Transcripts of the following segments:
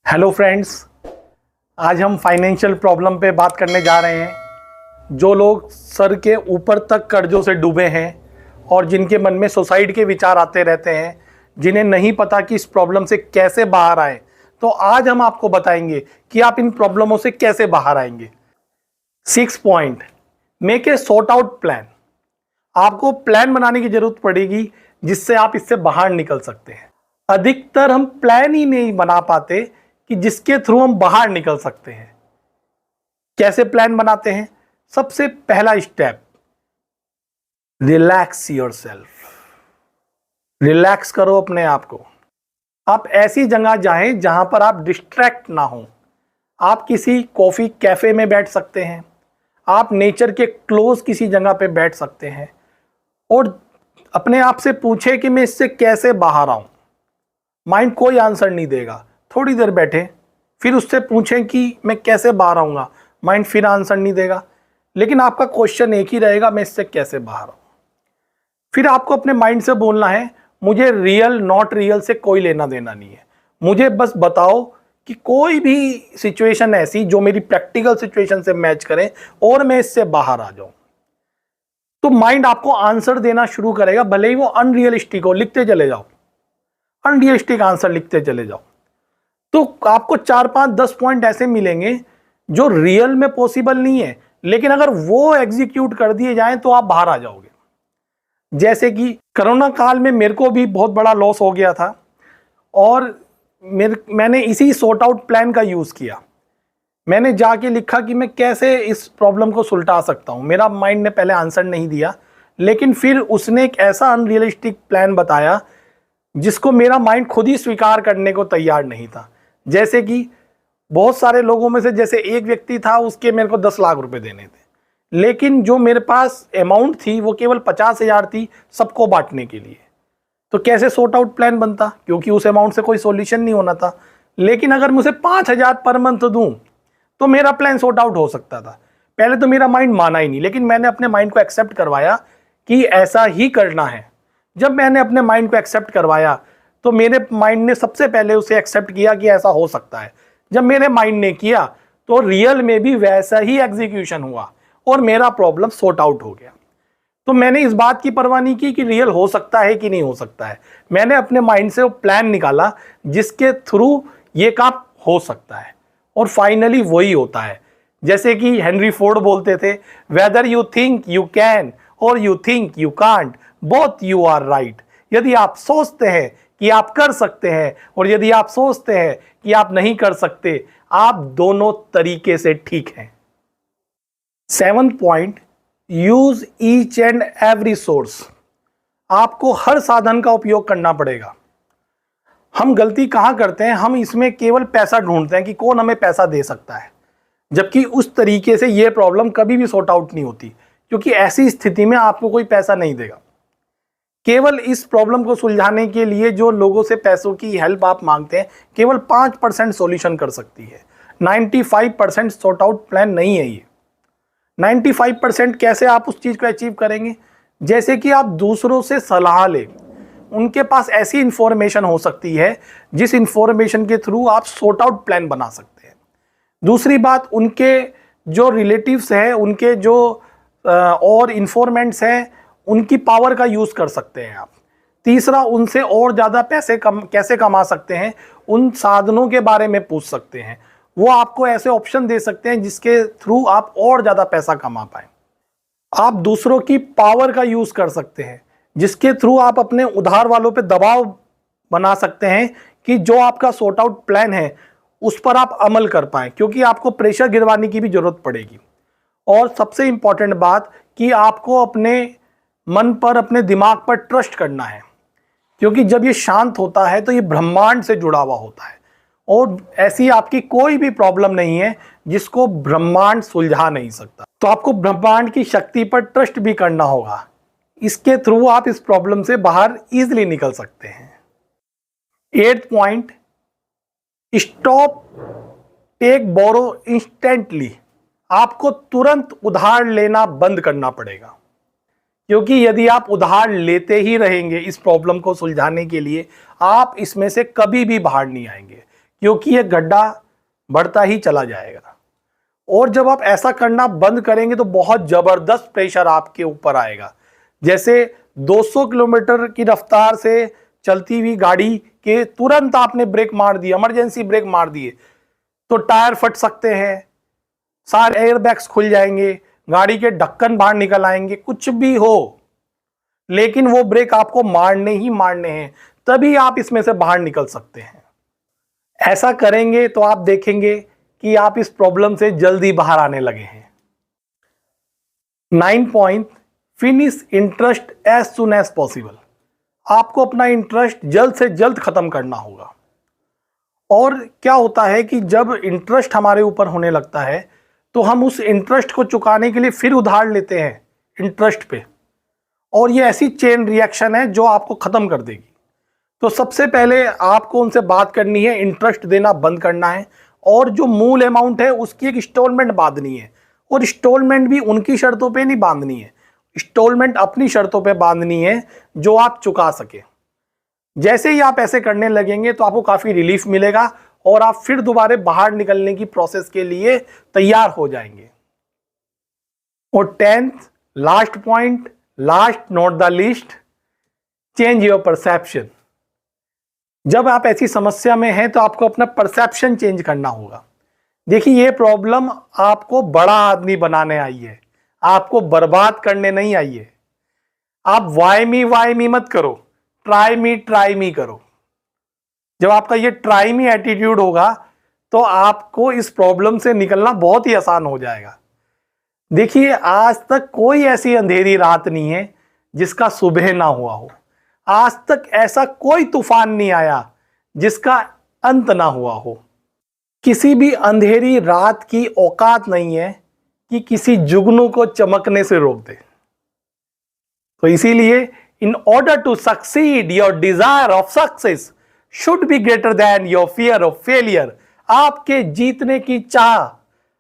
Hello friends, आज हम financial problem पे बात करने जा रहे हैं। जो लोग सर के ऊपर तक कर्जों से डूबे हैं और जिनके मन में सुसाइड के विचार आते रहते हैं, जिन्हें नहीं पता कि इस प्रॉब्लम से कैसे बाहर आए, तो आज हम आपको बताएंगे कि आप इन प्रॉब्लमों से कैसे बाहर आएंगे। 6 point, make a sort out plan. आपको प्लान बनाने की जरूरत पड़ेगी जिससे आप इससे बाहर निकल सकते हैं। अधिकतर हम प्लान ही नहीं बना पाते कि जिसके थ्रू हम बाहर निकल सकते हैं। कैसे प्लान बनाते हैं? सबसे पहला स्टेप, रिलैक्स योरसेल्फ। रिलैक्स करो अपने आप को। आप ऐसी जगह जाएं जहां पर आप डिस्ट्रैक्ट ना हो। आप किसी कॉफी कैफे में बैठ सकते हैं, आप नेचर के क्लोज किसी जगह पे बैठ सकते हैं और अपने आप से पूछे कि मैं इससे कैसे बाहर आऊं। माइंड कोई आंसर नहीं देगा। थोड़ी देर बैठे, फिर उससे पूछें कि मैं कैसे बाहर आऊँगा। माइंड फिर आंसर नहीं देगा, लेकिन आपका क्वेश्चन एक ही रहेगा, मैं इससे कैसे बाहर आऊँ। फिर आपको अपने माइंड से बोलना है, मुझे रियल नॉट रियल से कोई लेना देना नहीं है। मुझे बस बताओ कि कोई भी सिचुएशन ऐसी जो मेरी प्रैक्टिकल सिचुएशन से मैच करे और मैं इससे बाहर आ जाऊँ। तो माइंड आपको आंसर देना शुरू करेगा, भले ही वो अनरियलिस्टिक हो। लिखते चले जाओ, अनरियलिस्टिक आंसर लिखते चले जाओ। तो आपको 4, 5, 10 पॉइंट ऐसे मिलेंगे जो रियल में पॉसिबल नहीं है, लेकिन अगर वो एग्जीक्यूट कर दिए जाएं तो आप बाहर आ जाओगे। जैसे कि कोरोना काल में मेरे को भी बहुत बड़ा लॉस हो गया था और मैंने इसी सॉर्ट आउट प्लान का यूज़ किया। मैंने जाके लिखा कि मैं कैसे इस प्रॉब्लम को सुलझा सकता हूँ। मेरा माइंड ने पहले आंसर नहीं दिया, लेकिन फिर उसने एक ऐसा अनरियलिस्टिक प्लान बताया जिसको मेरा माइंड खुद ही स्वीकार करने को तैयार नहीं था। जैसे कि बहुत सारे लोगों में से जैसे एक व्यक्ति था, उसके मेरे को 10 लाख रुपए देने थे, लेकिन जो मेरे पास अमाउंट थी वो केवल 50,000 थी सबको बांटने के लिए। तो कैसे सॉर्ट आउट प्लान बनता? क्योंकि उस अमाउंट से कोई सॉल्यूशन नहीं होना था। लेकिन अगर मुझे 5,000 पर मंथ दूं तो मेरा प्लान सॉर्ट आउट हो सकता था। पहले तो मेरा माइंड माना ही नहीं, लेकिन मैंने अपने माइंड को एक्सेप्ट करवाया कि ऐसा ही करना है। जब मैंने अपने माइंड को एक्सेप्ट करवाया तो मेरे माइंड ने सबसे पहले उसे एक्सेप्ट किया कि ऐसा हो सकता है। जब मेरे माइंड ने किया तो रियल में भी वैसा ही एग्जीक्यूशन हुआ और मेरा प्रॉब्लम सॉर्ट आउट हो गया। तो मैंने इस बात की परवाह नहीं की कि रियल हो सकता है कि नहीं हो सकता है। मैंने अपने माइंड से वो प्लान निकाला जिसके थ्रू ये काम हो सकता है और फाइनली वही होता है। जैसे कि हेनरी फोर्ड बोलते थे, whether you think you can or you think you can't, both you are right. यदि आप सोचते हैं कि आप कर सकते हैं और यदि आप सोचते हैं कि आप नहीं कर सकते, आप दोनों तरीके से ठीक हैं। 7 point, use each and every source. आपको हर साधन का उपयोग करना पड़ेगा। हम गलती कहां करते हैं? हम इसमें केवल पैसा ढूंढते हैं कि कौन हमें पैसा दे सकता है, जबकि उस तरीके से यह प्रॉब्लम कभी भी सॉर्ट आउट नहीं होती, क्योंकि ऐसी स्थिति में आपको कोई पैसा नहीं देगा। केवल इस प्रॉब्लम को सुलझाने के लिए जो लोगों से पैसों की हेल्प आप मांगते हैं, केवल 5% सॉल्यूशन कर सकती है। 95% सॉर्ट आउट प्लान नहीं है ये। 95% कैसे आप उस चीज़ को अचीव करेंगे? जैसे कि आप दूसरों से सलाह लें। उनके पास ऐसी इंफॉर्मेशन हो सकती है जिस इंफॉर्मेशन के थ्रू आप सॉर्ट आउट प्लान बना सकते हैं। दूसरी बात, उनके जो रिलेटिव्स हैं, उनके जो और इन्फॉर्मेंट्स हैं, उनकी पावर का यूज़ कर सकते हैं आप। तीसरा, उनसे और ज़्यादा पैसे कैसे कमा सकते हैं, उन साधनों के बारे में पूछ सकते हैं। वो आपको ऐसे ऑप्शन दे सकते हैं जिसके थ्रू आप और ज़्यादा पैसा कमा पाएं। आप दूसरों की पावर का यूज़ कर सकते हैं जिसके थ्रू आप अपने उधार वालों पे दबाव बना सकते हैं कि जो आपका सॉर्ट आउट प्लान है उस पर आप अमल कर पाएं, क्योंकि आपको प्रेशर गिरवाने की भी ज़रूरत पड़ेगी। और सबसे इंपॉर्टेंट बात कि आपको अपने मन पर, अपने दिमाग पर ट्रस्ट करना है, क्योंकि जब ये शांत होता है तो ये ब्रह्मांड से जुड़ा हुआ होता है और ऐसी आपकी कोई भी प्रॉब्लम नहीं है जिसको ब्रह्मांड सुलझा नहीं सकता। तो आपको ब्रह्मांड की शक्ति पर ट्रस्ट भी करना होगा। इसके थ्रू आप इस प्रॉब्लम से बाहर इजीली निकल सकते हैं। 8 पॉइंट, स्टॉप टेक बोरो इंस्टेंटली। आपको तुरंत उधार लेना बंद करना पड़ेगा, क्योंकि यदि आप उधार लेते ही रहेंगे इस प्रॉब्लम को सुलझाने के लिए, आप इसमें से कभी भी बाहर नहीं आएंगे। क्योंकि ये गड्ढा बढ़ता ही चला जाएगा। और जब आप ऐसा करना बंद करेंगे तो बहुत ज़बरदस्त प्रेशर आपके ऊपर आएगा। जैसे 200 किलोमीटर की रफ्तार से चलती हुई गाड़ी के तुरंत आपने ब्रेक मार दिया, इमरजेंसी ब्रेक मार दिए, तो टायर फट सकते हैं, सारे एयरबैग्स खुल जाएंगे, गाड़ी के ढक्कन बाहर निकल आएंगे, कुछ भी हो, लेकिन वो ब्रेक आपको मारने ही मारने हैं, तभी आप इसमें से बाहर निकल सकते हैं। ऐसा करेंगे तो आप देखेंगे कि आप इस प्रॉब्लम से जल्दी बाहर आने लगे हैं। 9 point, finish interest as soon as possible. आपको अपना इंटरेस्ट जल्द से जल्द खत्म करना होगा। और क्या होता है कि जब इंटरेस्ट हमारे ऊपर होने लगता है तो हम उस इंटरेस्ट को चुकाने के लिए फिर उधार लेते हैं इंटरेस्ट पे, और ये ऐसी चेन रिएक्शन है जो आपको ख़त्म कर देगी। तो सबसे पहले आपको उनसे बात करनी है, इंटरेस्ट देना बंद करना है, और जो मूल अमाउंट है उसकी एक इंस्टॉलमेंट बांधनी है। और इंस्टॉलमेंट भी उनकी शर्तों पे नहीं बांधनी है, इंस्टॉलमेंट अपनी शर्तों पे बांधनी है जो आप चुका सके। जैसे ही आप ऐसे करने लगेंगे तो आपको काफ़ी रिलीफ मिलेगा और आप फिर दोबारा बाहर निकलने की प्रोसेस के लिए तैयार हो जाएंगे। और 10th last point, last not the least, change your perception. जब आप ऐसी समस्या में हैं तो आपको अपना परसेप्शन चेंज करना होगा। देखिए, ये प्रॉब्लम आपको बड़ा आदमी बनाने आई है, आपको बर्बाद करने नहीं आई है। आप वाई मी मत करो, ट्राई मी करो। जब आपका ये ट्राई मी एटीट्यूड होगा तो आपको इस प्रॉब्लम से निकलना बहुत ही आसान हो जाएगा। देखिए, आज तक कोई ऐसी अंधेरी रात नहीं है जिसका सुबह ना हुआ हो। आज तक ऐसा कोई तूफान नहीं आया जिसका अंत ना हुआ हो। किसी भी अंधेरी रात की औकात नहीं है कि किसी जुगनू को चमकने से रोक दे। तो इसीलिए in order to succeed, your desire of success should be greater than your fear of failure. आपके जीतने की चाह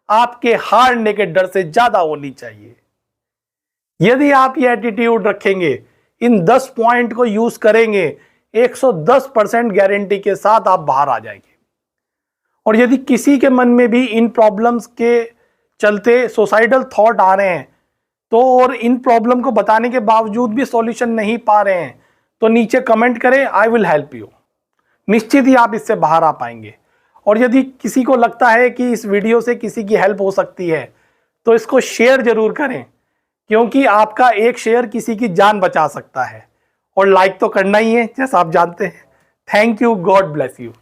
आपके हारने के डर से ज्यादा होनी चाहिए। यदि आप ये एटीट्यूड रखेंगे, इन 10 पॉइंट को यूज करेंगे, 110% गारंटी के साथ आप बाहर आ जाएंगे। और यदि किसी के मन में भी इन प्रॉब्लम्स के चलते सुसाइडल थॉट आ रहे हैं तो, और इन प्रॉब्लम को बताने के बावजूद भी सॉल्यूशन नहीं पा रहे हैं, तो नीचे कमेंट करें, आई विल हेल्प यू। निश्चित ही आप इससे बाहर आ पाएंगे। और यदि किसी को लगता है कि इस वीडियो से किसी की हेल्प हो सकती है तो इसको शेयर जरूर करें, क्योंकि आपका एक शेयर किसी की जान बचा सकता है। और लाइक तो करना ही है, जैसा आप जानते हैं। Thank you, God bless you.